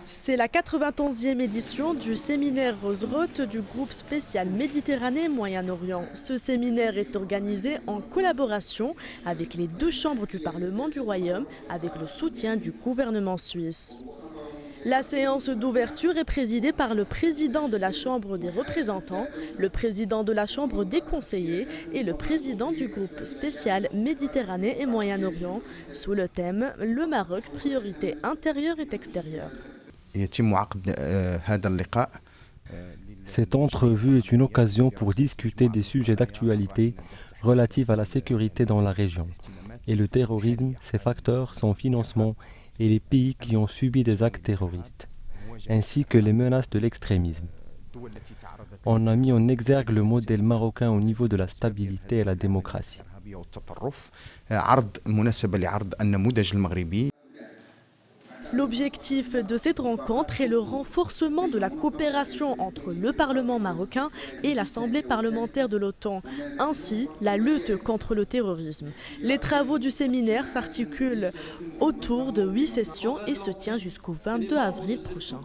C'est la 91e édition du séminaire Rose-Roth du groupe spécial Méditerranée-Moyen-Orient. Ce séminaire est organisé en collaboration avec les deux chambres du Parlement du Royaume, avec le soutien du gouvernement suisse. La séance d'ouverture est présidée par le président de la Chambre des représentants, le président de la Chambre des conseillers et le président du groupe spécial Méditerranée et Moyen-Orient, sous le thème « Le Maroc, priorité intérieure et extérieure ». Cette entrevue est une occasion pour discuter des sujets d'actualité relatifs à la sécurité dans la région et le terrorisme, ses facteurs, son financement et les pays qui ont subi des actes terroristes, ainsi que les menaces de l'extrémisme. On a mis en exergue le modèle marocain au niveau de la stabilité et la démocratie. L'objectif de cette rencontre est le renforcement de la coopération entre le Parlement marocain et l'Assemblée parlementaire de l'OTAN, ainsi la lutte contre le terrorisme. Les travaux du séminaire s'articulent autour de 8 sessions et se tient jusqu'au 22 avril prochain.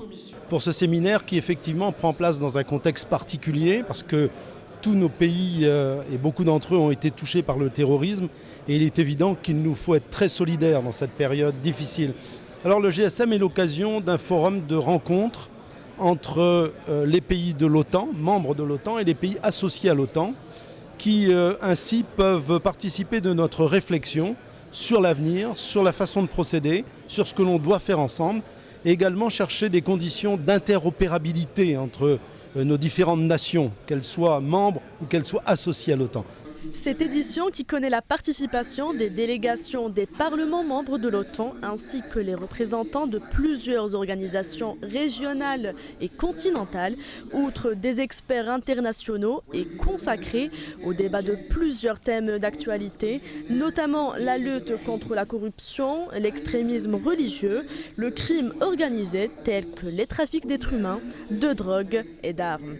Pour ce séminaire qui effectivement prend place dans un contexte particulier, parce que tous nos pays et beaucoup d'entre eux ont été touchés par le terrorisme, et il est évident qu'il nous faut être très solidaires dans cette période difficile. Alors le GSM est l'occasion d'un forum de rencontre entre les pays de l'OTAN, membres de l'OTAN, et les pays associés à l'OTAN, qui ainsi peuvent participer de notre réflexion sur l'avenir, sur la façon de procéder, sur ce que l'on doit faire ensemble, et également chercher des conditions d'interopérabilité entre nos différentes nations, qu'elles soient membres ou qu'elles soient associées à l'OTAN. Cette édition, qui connaît la participation des délégations des parlements membres de l'OTAN ainsi que les représentants de plusieurs organisations régionales et continentales, outre des experts internationaux, est consacrée au débat de plusieurs thèmes d'actualité, notamment la lutte contre la corruption, l'extrémisme religieux, le crime organisé tel que les trafics d'êtres humains, de drogue et d'armes.